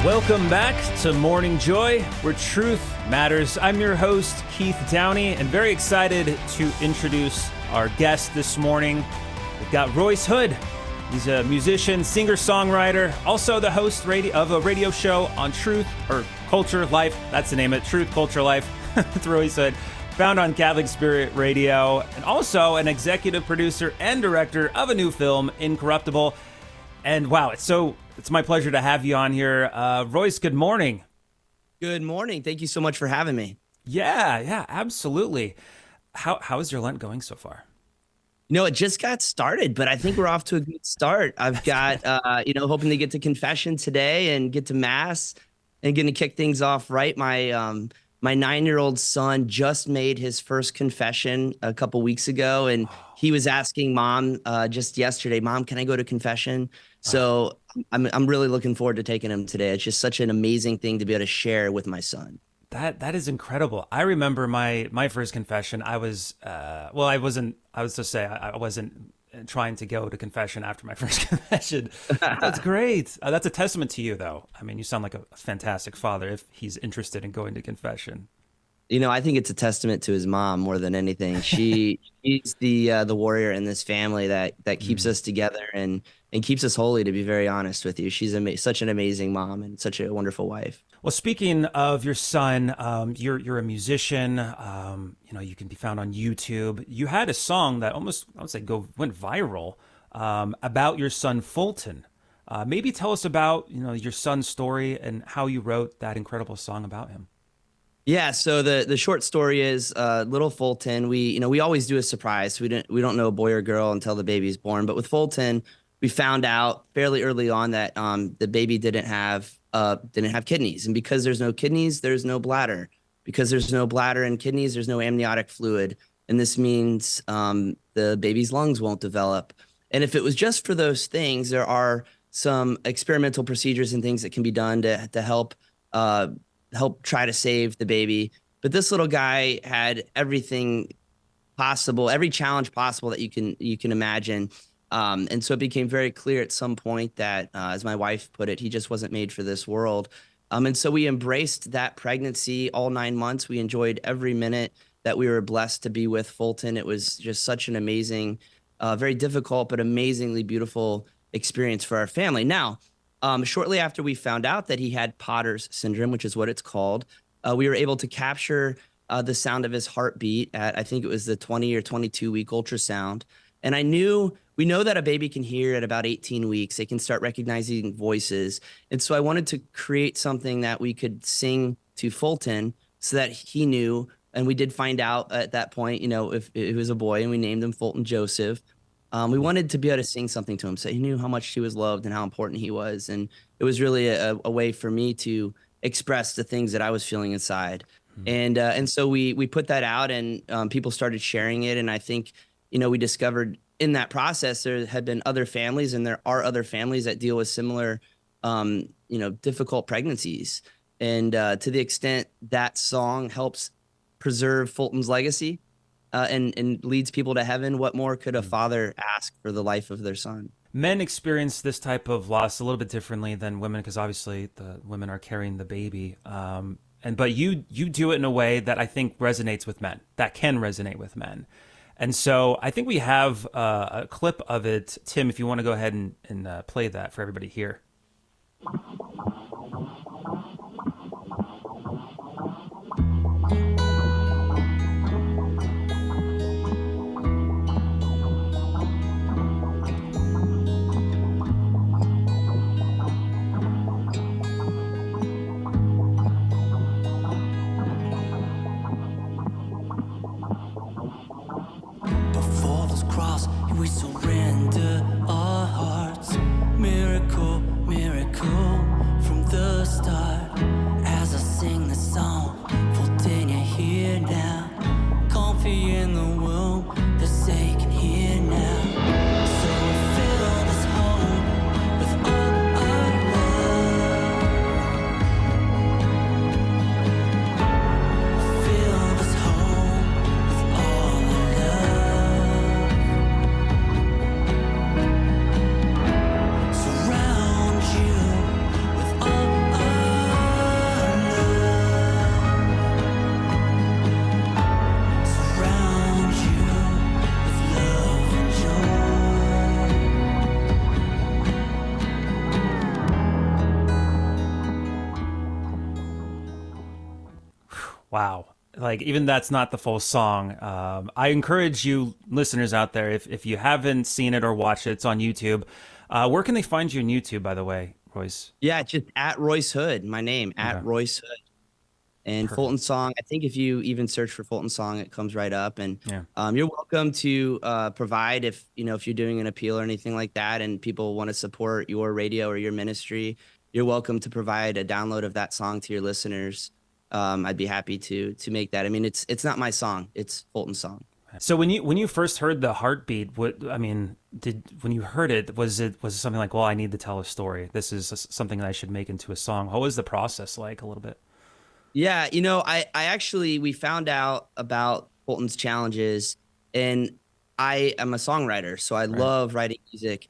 Welcome back to Morning Joy, where truth matters. I'm your host, Keith Downey, and very excited to introduce our guest this morning. We've got Royce Hood. He's a musician, singer-songwriter, also the host of a radio show on Truth or Culture Life. That's the name of it, Truth, Culture, Life with Royce Hood, found on Catholic Spirit Radio, and also an executive producer and director of a new film, Incorruptible. And wow, it's my pleasure to have you on here. Royce, good morning. Good morning. Thank you so much for having me. Yeah, absolutely. How is your Lent going so far? It just got started, but I think we're off to a good start. I've got, hoping to get to confession today and get to Mass and going to kick things off right. My 9-year-old son just made his first confession a couple weeks ago, and he was asking Mom just yesterday, Mom, can I go to confession? So I'm really looking forward to taking him today. It's just such an amazing thing to be able to share with my son. That is incredible. I remember my first confession. I wasn't trying to go to confession after my first confession. That's great. That's a testament to you, though. I mean, you sound like a fantastic father if he's interested in going to confession. I think it's a testament to his mom more than anything. She's the warrior in this family that keeps us together and keeps us holy, to be very honest with you. She's such an amazing mom and such a wonderful wife. Well, speaking of your son, you're a musician. You can be found on YouTube. You had a song that almost, I would say, went viral about your son Fulton. Maybe tell us about your son's story and how you wrote that incredible song about him. Yeah, so the short story is little Fulton. We always do a surprise. We don't know a boy or girl until the baby's born. But with Fulton, we found out fairly early on that the baby didn't have kidneys, and because there's no kidneys, there's no bladder. Because there's no bladder and kidneys, there's no amniotic fluid, and this means the baby's lungs won't develop. And if it was just for those things, there are some experimental procedures and things that can be done to help try to save the baby. But this little guy had everything possible, every challenge possible that you can imagine. And so it became very clear at some point that, as my wife put it, he just wasn't made for this world. And so we embraced that pregnancy all 9 months. We enjoyed every minute that we were blessed to be with Fulton. It was just such an amazing, very difficult, but amazingly beautiful experience for our family. Now, shortly after we found out that he had Potter's syndrome, which is what it's called, we were able to capture the sound of his heartbeat at, I think it was the 20 or 22 week ultrasound. And we know that a baby can hear at about 18 weeks. They can start recognizing voices. And so I wanted to create something that we could sing to Fulton so that he knew. And we did find out at that point, if it was a boy, and we named him Fulton Joseph. We wanted to be able to sing something to him so he knew how much he was loved and how important he was. And it was really a way for me to express the things that I was feeling inside. Mm-hmm. And so we put that out, and people started sharing it. And I think, we discovered in that process there had been other families, and there are other families that deal with similar, difficult pregnancies. And to the extent that song helps preserve Fulton's legacy, and leads people to heaven, what more could a father ask for the life of their son? Men experience this type of loss a little bit differently than women, because obviously the women are carrying the baby. But you do it in a way that I think resonates with men, that can resonate with men. And so I think we have a clip of it. Tim, if you want to go ahead and play that for everybody here. We surrender our hearts. Miracle, miracle from the start. As I sing the song, Fulton, you hear Wow. Like, even that's not the full song. I encourage you listeners out there, if you haven't seen it or watched it, it's on YouTube. Where can they find you on YouTube, by the way, Royce? Yeah, just at Royce Hood, my name, Okay. at Royce Hood. And Perfect. Fulton Song, I think if you even search for Fulton Song, it comes right up. And Yeah. you're welcome to provide if if you're doing an appeal or anything like that, and people want to support your radio or your ministry. You're welcome to provide a download of that song to your listeners. I'd be happy to make that. I mean, it's not my song; it's Fulton's song. So when you first heard the heartbeat, what I mean, did when you heard it, was it something like, well, I need to tell a story. This is something that I should make into a song. What was the process like a little bit? Yeah, I actually we found out about Fulton's challenges, and I am a songwriter, so I Right. love writing music.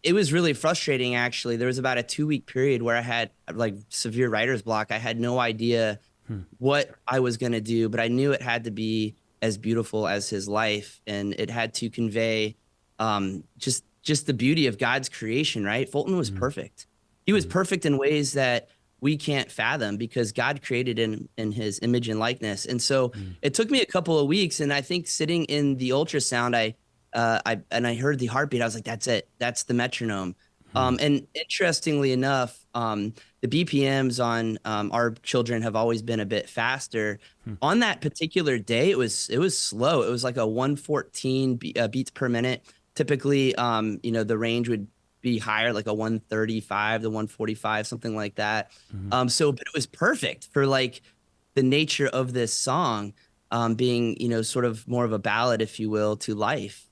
It was really frustrating actually. There was about a 2 week period where I had like severe writer's block. I had no idea Hmm. what I was gonna do, but I knew it had to be as beautiful as his life, and it had to convey just the beauty of God's creation, right? Fulton was Hmm. perfect. He was Hmm. perfect in ways that we can't fathom because God created in his image and likeness. And so Hmm. it took me a couple of weeks, and I think sitting in the ultrasound, I heard the heartbeat. I was like, "That's it. That's the metronome." Hmm. And interestingly enough, the BPMs on our children have always been a bit faster. Hmm. On that particular day, it was slow. It was like a 114 beats per minute. Typically, the range would be higher, like a 135 to 145, something like that. Hmm. But it was perfect for like the nature of this song, being sort of more of a ballad, if you will, to life.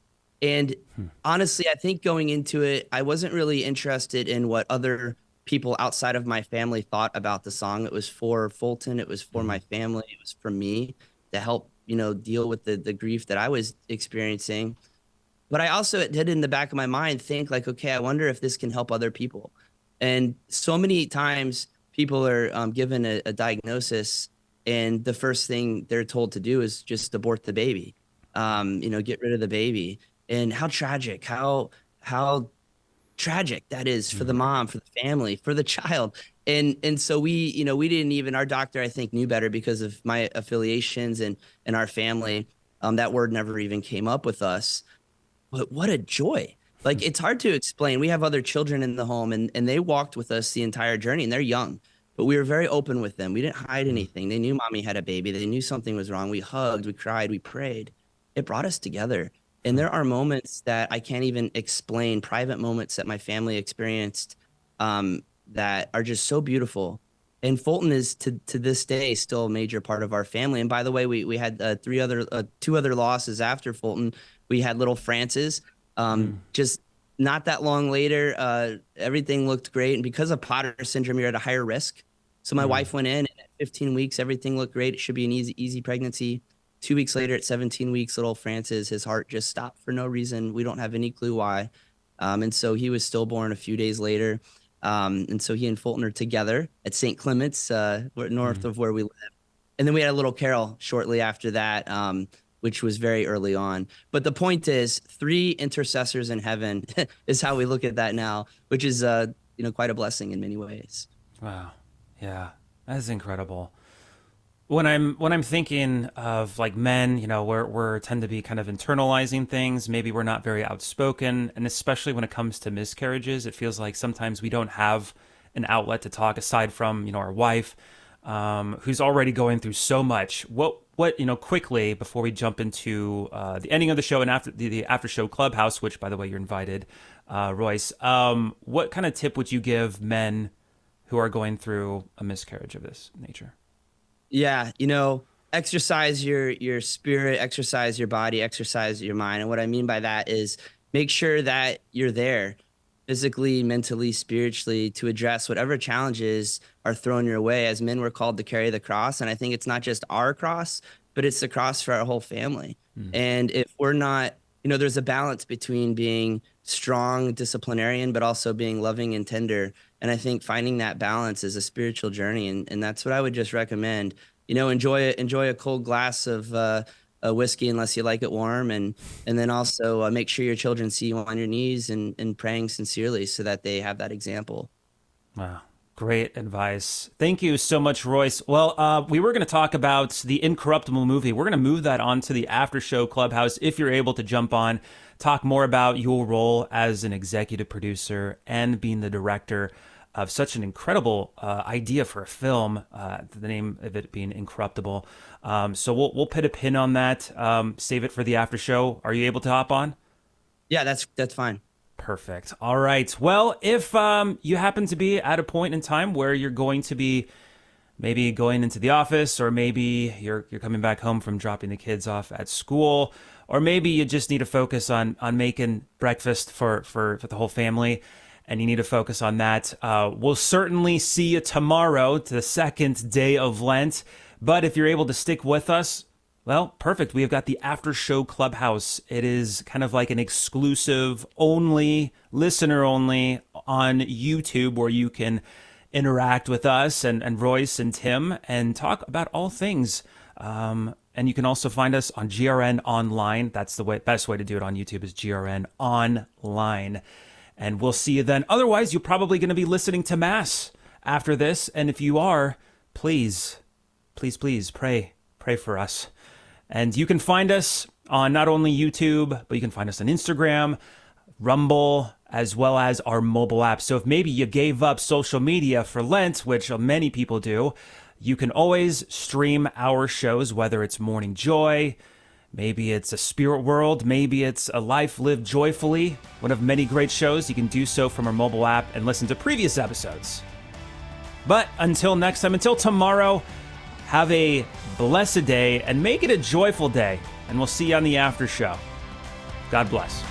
And Hmm. honestly, I think going into it, I wasn't really interested in what other people outside of my family thought about the song. It was for Fulton, it was for Hmm. my family, it was for me to help, deal with the grief that I was experiencing. But I also did in the back of my mind think like, okay, I wonder if this can help other people. And so many times people are given a diagnosis, and the first thing they're told to do is just abort the baby, get rid of the baby. And how tragic, how tragic that is for the Hmm. mom, for the family, for the child. And so we didn't even, our doctor, I think, knew better because of my affiliations and our family. That word never even came up with us. But what a joy. Like it's hard to explain. We have other children in the home, and they walked with us the entire journey, and they're young, but we were very open with them. We didn't hide Hmm. anything. They knew mommy had a baby. They knew something was wrong. We hugged, we cried, we prayed. It brought us together. And Hmm. there are moments that I can't even explain, private moments that my family experienced, that are just so beautiful. And Fulton is to this day still a major part of our family. And by the way, we had two other losses after Fulton. We had little Francis. Hmm. Just not that long later, everything looked great. And because of Potter syndrome, you're at a higher risk. So my Hmm. wife went in, and at 15 weeks, everything looked great. It should be an easy pregnancy. 2 weeks later, at 17 weeks, little Francis, his heart just stopped for no reason. We don't have any clue why. And so he was stillborn a few days later. And so he and Fulton are together at St. Clement's, north Hmm. of where we live. And then we had a little Carol shortly after that, which was very early on. But the point is, three intercessors in heaven is how we look at that now, which is quite a blessing in many ways. Wow. Yeah. That's incredible. When I'm thinking of like men, we're tend to be kind of internalizing things. Maybe we're not very outspoken, and especially when it comes to miscarriages, it feels like sometimes we don't have an outlet to talk aside from our wife, who's already going through so much. What quickly before we jump into the ending of the show and after the after show clubhouse, which by the way you're invited, Royce. What kind of tip would you give men who are going through a miscarriage of this nature? Yeah, exercise your spirit, exercise your body, exercise your mind. And what I mean by that is make sure that you're there physically, mentally, spiritually to address whatever challenges are thrown your way. As men, we're called to carry the cross. And I think it's not just our cross, but it's the cross for our whole family. Mm. And if we're not, there's a balance between being strong disciplinarian, but also being loving and tender. And I think finding that balance is a spiritual journey. And that's what I would just recommend. Enjoy a cold glass of a whiskey unless you like it warm. And then also make sure your children see you on your knees and praying sincerely so that they have that example. Wow. Great advice. Thank you so much, Royce. Well, we were going to talk about the Incorruptible movie. We're going to move that onto the after show Clubhouse if you're able to jump on, talk more about your role as an executive producer and being the director of such an incredible idea for a film, the name of it being Incorruptible. So we'll put a pin on that, save it for the after show. Are you able to hop on? Yeah, that's fine. Perfect. All right. Well, if you happen to be at a point in time where you're going to be maybe going into the office, or maybe you're coming back home from dropping the kids off at school, or maybe you just need to focus on making breakfast for the whole family, and you need to focus on that, we'll certainly see you tomorrow, to the second day of Lent. But if you're able to stick with us, well, perfect. We have got the After Show Clubhouse. It is kind of like an exclusive only, listener only on YouTube, where you can interact with us and Royce and Tim and talk about all things. And you can also find us on GRN Online. That's the best way to do it on YouTube, is GRN Online. And we'll see you then. Otherwise, you're probably going to be listening to Mass after this. And if you are, please pray for us. And you can find us on not only YouTube, but you can find us on Instagram, Rumble, as well as our mobile app. So if maybe you gave up social media for Lent, which many people do, you can always stream our shows, whether it's Morning Joy, maybe it's a Spirit World, maybe it's a Life Lived Joyfully, one of many great shows. You can do so from our mobile app and listen to previous episodes. But until next time, until tomorrow, have a blessed day and make it a joyful day. And we'll see you on the after show. God bless.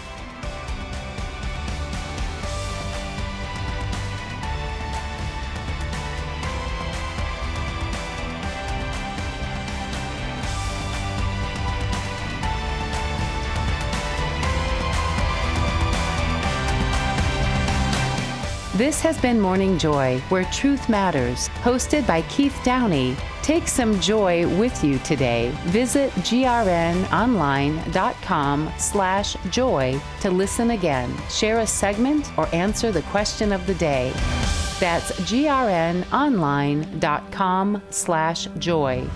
This has been Morning Joy, where truth matters, hosted by Keith Downey. Take some joy with you today. Visit grnonline.com/joy to listen again, share a segment, or answer the question of the day. That's grnonline.com/joy.